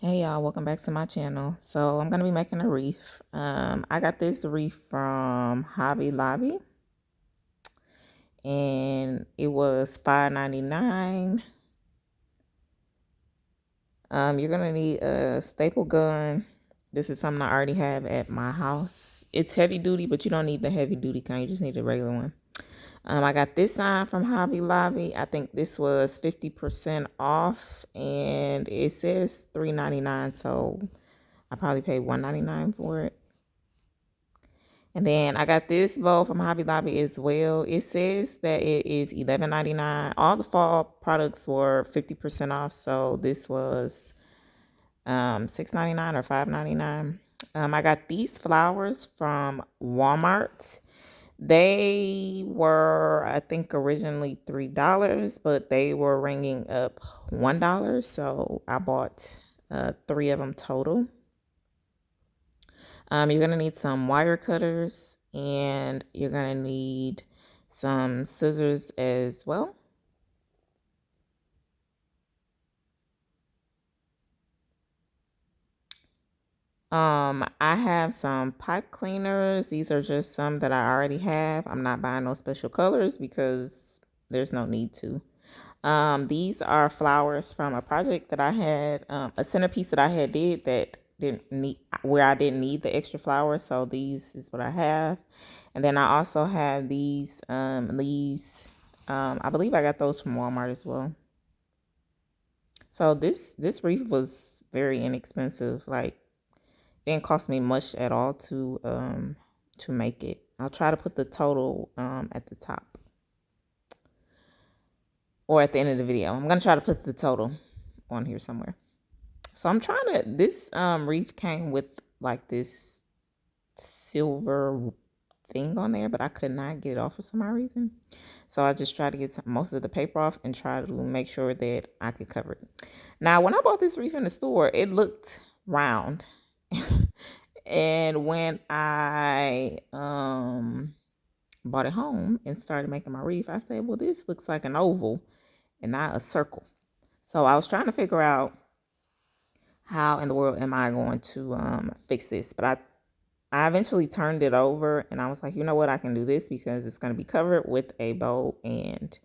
Hey y'all, welcome back to my channel. So I'm gonna be making a wreath. I got this wreath from Hobby Lobby and it was $5.99. You're gonna need a staple gun. This is something I already have at my house. It's heavy duty, but you don't need the heavy duty kind. You just need a regular one. I got this sign from Hobby Lobby. I think this was 50% off and it says $3.99, so I probably paid $1.99 for it. And then I got this bowl from Hobby Lobby as well. It says that it is $11.99. All the fall products were 50% off, so this was $6.99 or $5.99. I got these flowers from Walmart. They were, I think, originally $3, but they were ringing up $1, so I bought three of them total. You're gonna need some wire cutters and you're gonna need some scissors as well. I have some pipe cleaners. These are just some that I already have. I'm not buying no special colors because there's no need to. These are flowers from a project that I had, a centerpiece that I had did that didn't need, where I didn't need the extra flowers. So these is what I have. And then I also have these leaves. I believe I got those from Walmart as well. So this wreath was very inexpensive. Like it didn't cost me much at all to make it. I'll try to put the total at the top or at the end of the video. I'm gonna try to put the total on here somewhere. So I'm trying to, this wreath came with like this silver thing on there, but I could not get it off for some reason. So I just tried to get most of the paper off and try to make sure that I could cover it. Now, when I bought this wreath in the store, it looked round. And when I bought it home and started making my wreath, I said, well, this looks like an oval and not a circle. So I was trying to figure out how in the world am I going to fix this? But I eventually turned it over and I was like, you know what, I can do this because it's going to be covered with a bow and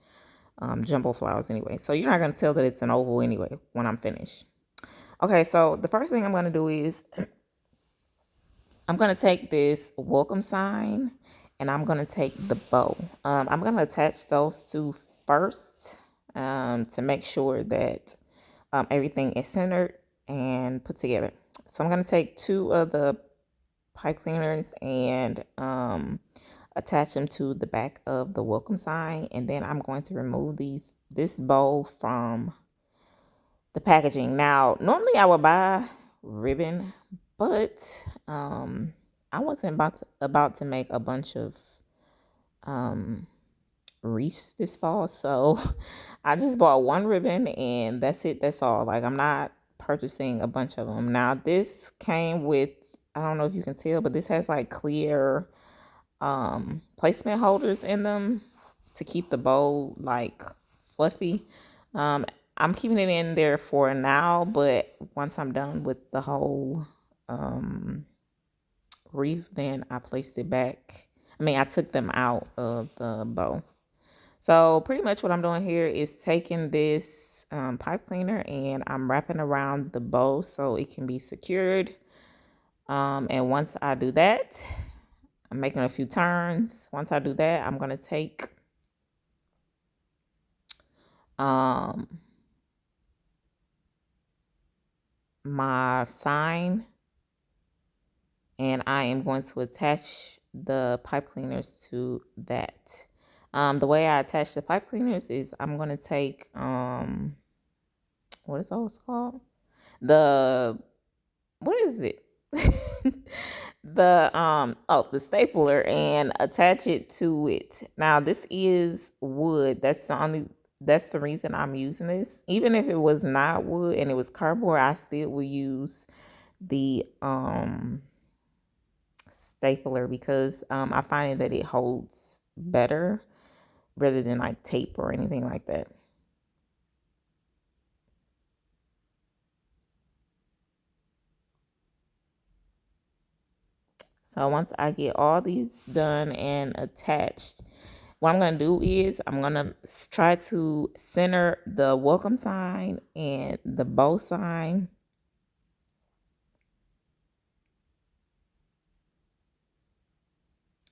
jumbo flowers anyway. So you're not going to tell that it's an oval anyway when I'm finished. Okay, so the first thing I'm going to do is I'm going to take this welcome sign and I'm going to take the bow. I'm going to attach those two first to make sure that everything is centered and put together. So I'm going to take two of the pipe cleaners and attach them to the back of the welcome sign, and then I'm going to remove this bowl from the packaging. Now normally I would buy ribbon, but I wasn't about to make a bunch of wreaths this fall, so I just bought one ribbon and that's it. That's all. Like I'm not purchasing a bunch of them. Now this came with, I don't know if you can tell, but this has like clear placement holders in them to keep the bowl like fluffy. I'm keeping it in there for now, but once I'm done with the whole wreath, then I placed it back. I took them out of the bow. So pretty much what I'm doing here is taking this pipe cleaner and I'm wrapping around the bow so it can be secured. And once I do that, I'm making a few turns. Once I do that, I'm going to take my sign and I am going to attach the pipe cleaners to that. The way I attach the pipe cleaners is I'm going to take, what is those called? What is it? The stapler and attach it to it. Now this is wood. That's the reason I'm using this. Even if it was not wood and it was cardboard, I still will use the stapler because I find that it holds better rather than like tape or anything like that. So once I get all these done and attached, what I'm going to do is I'm going to try to center the welcome sign and the bow sign.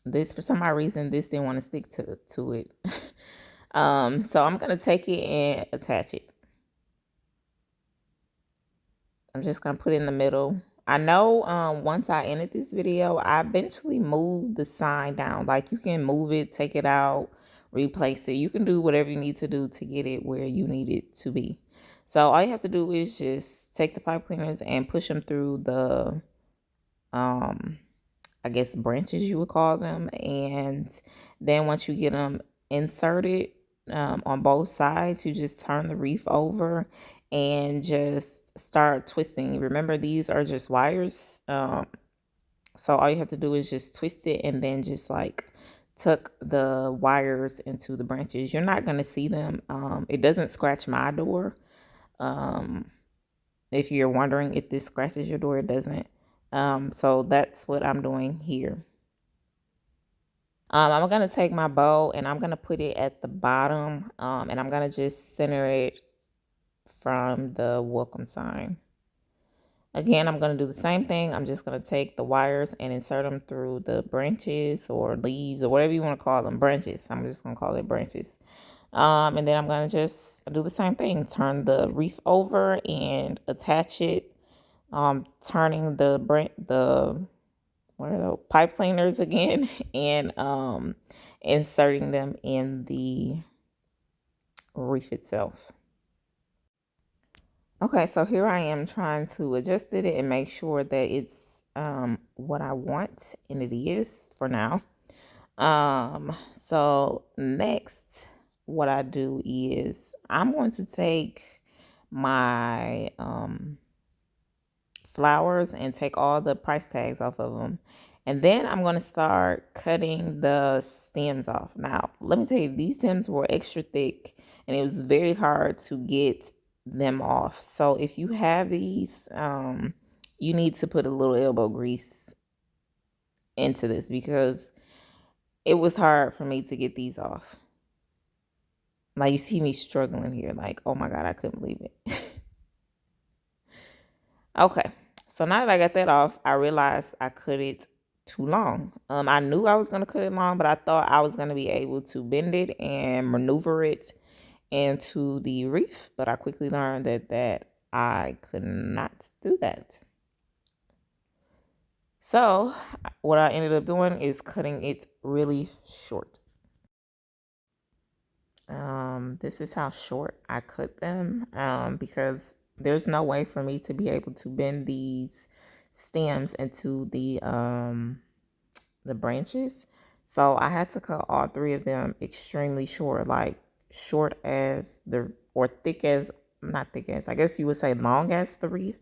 This, for some odd reason, this didn't want to stick to it. So I'm going to take it and attach it. I'm just going to put it in the middle. I know once I ended this video, I eventually moved the sign down. Like, you can move it, take it out, replace it. You can do whatever you need to do to get it where you need it to be. So all you have to do is just take the pipe cleaners and push them through the, I guess, branches you would call them. And then once you get them inserted on both sides, you just turn the wreath over and just start twisting. Remember, these are just wires. So all you have to do is just twist it and then just like tuck the wires into the branches. You're not going to see them. It doesn't scratch my door. If you're wondering if this scratches your door, it doesn't. So that's what I'm doing here. I'm going to take my bow and I'm going to put it at the bottom. And I'm going to just center it from the welcome sign. Again, I'm going to do the same thing. I'm just going to take the wires and insert them through the branches or leaves or whatever you want to call them. Branches. I'm just going to call it branches. And then I'm going to just do the same thing. Turn the wreath over and attach it. Turning the what are those, pipe cleaners again, and inserting them in the wreath itself. Okay, so here I am trying to adjust it and make sure that it's what I want, and it is for now. So next, what I do is I'm going to take my flowers and take all the price tags off of them. And then I'm going to start cutting the stems off. Now, let me tell you, these stems were extra thick and it was very hard to get them off. So if you have these, you need to put a little elbow grease into this because it was hard for me to get these off. Like, you see me struggling here. Like, oh my God, I couldn't believe it. Okay. So now that I got that off, I realized I cut it too long. I knew I was going to cut it long, but I thought I was going to be able to bend it and maneuver it into the wreath. But I quickly learned that I could not do that. So what I ended up doing is cutting it really short. This is how short I cut them because there's no way for me to be able to bend these stems into the branches. So I had to cut all three of them extremely short, like short as or thick as, not thick as, I guess you would say long as the wreath,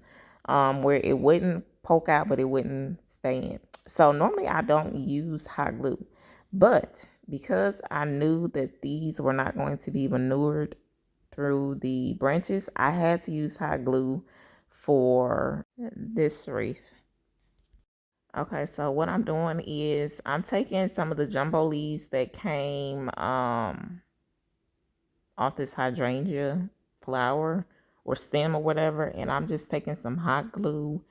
where it wouldn't poke out, but it wouldn't stay in. So normally I don't use hot glue, but because I knew that these were not going to be manured through the branches, I had to use hot glue for this wreath. Okay, so what I'm doing is I'm taking some of the jumbo leaves that came off this hydrangea flower or stem or whatever, and I'm just taking some hot glue.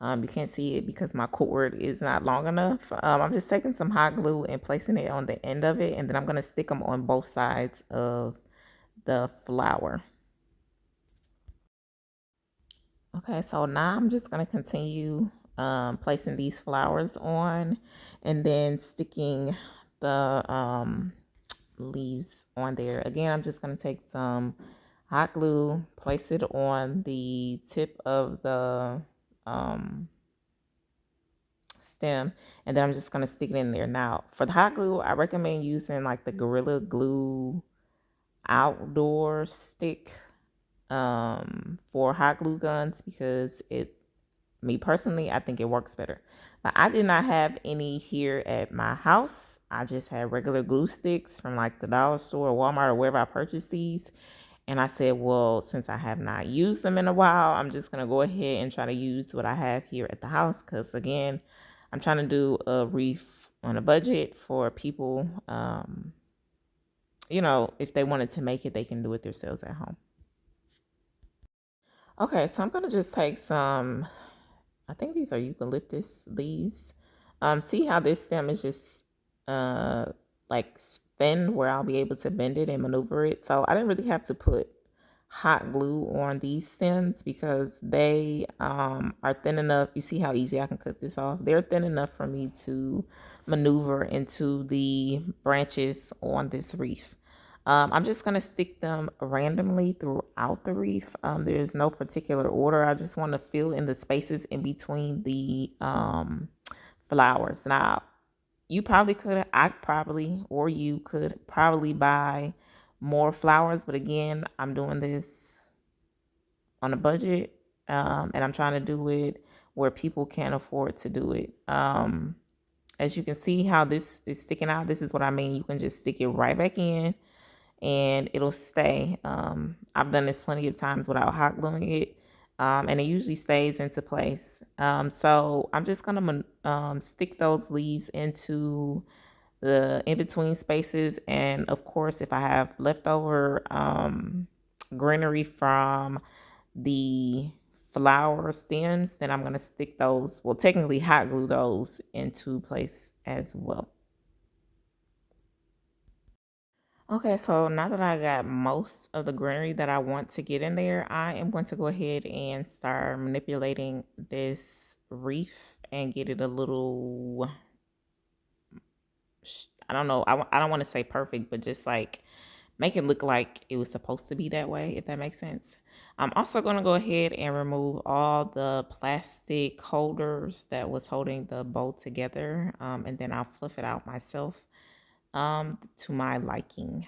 You can't see it because my cord is not long enough. I'm just taking some hot glue and placing it on the end of it, and then I'm going to stick them on both sides of the flower. Okay, so now I'm just going to continue placing these flowers on and then sticking the leaves on there. Again, I'm just going to take some hot glue, place it on the tip of the stem, and then I'm just going to stick it in there. Now, for the hot glue, I recommend using like the Gorilla Glue outdoor stick for hot glue guns because me personally, I think it works better. But I did not have any here at my house. I just had regular glue sticks from like the dollar store or Walmart or wherever I purchased these. And I said, well, since I have not used them in a while, I'm just going to go ahead and try to use what I have here at the house. Because again, I'm trying to do a wreath on a budget for people. If they wanted to make it, they can do it themselves at home. Okay, so I'm gonna just take some, I think these are eucalyptus leaves. See how this stem is just uh like thin where I'll be able to bend it and maneuver it. So I didn't really have to put hot glue on these stems because they are thin enough. You see how easy I can cut this off? They're thin enough for me to maneuver into the branches on this wreath. I'm just going to stick them randomly throughout the wreath. There's no particular order. I just want to fill in the spaces in between the flowers. Now, you could probably buy more flowers, but again, I'm doing this on a budget, and I'm trying to do it where people can afford to do it. As you can see how this is sticking out, this is what I mean. You can just stick it right back in and it'll stay. I've done this plenty of times without hot gluing it, and it usually stays into place. So I'm just gonna stick those leaves into the in-between spaces, and of course if I have leftover greenery from the flower stems, then I'm going to stick those, well, technically hot glue those into place as well. Okay, so now that I got most of the greenery that I want to get in there, I am going to go ahead and start manipulating this wreath and get it a little, I don't know, I don't want to say perfect, but just like make it look like it was supposed to be that way, if that makes sense. I'm also going to go ahead and remove all the plastic holders that was holding the bow together, and then I'll fluff it out myself to my liking.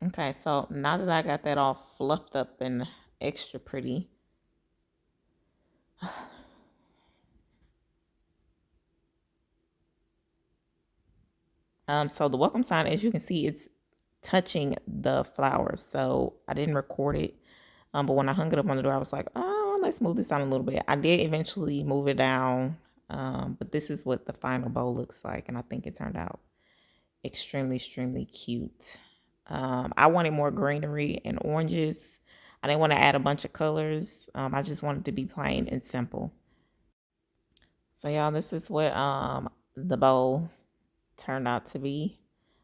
Okay, so now that I got that all fluffed up and extra pretty, so the welcome sign, as you can see, it's touching the flowers. So I didn't record it, but when I hung it up on the door, I was like, oh, let's move this down a little bit. I did eventually move it down, but this is what the final bow looks like, and I think it turned out extremely, extremely cute. I wanted more greenery and oranges. I didn't want to add a bunch of colors. I just wanted to be plain and simple. So y'all, this is what the bow turned out to be.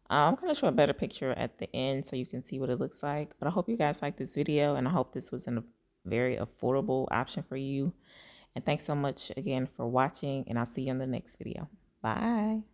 I'm going to show a better picture at the end so you can see what it looks like. But I hope you guys like this video, and I hope this was a very affordable option for you. And thanks so much again for watching, and I'll see you in the next video. Bye.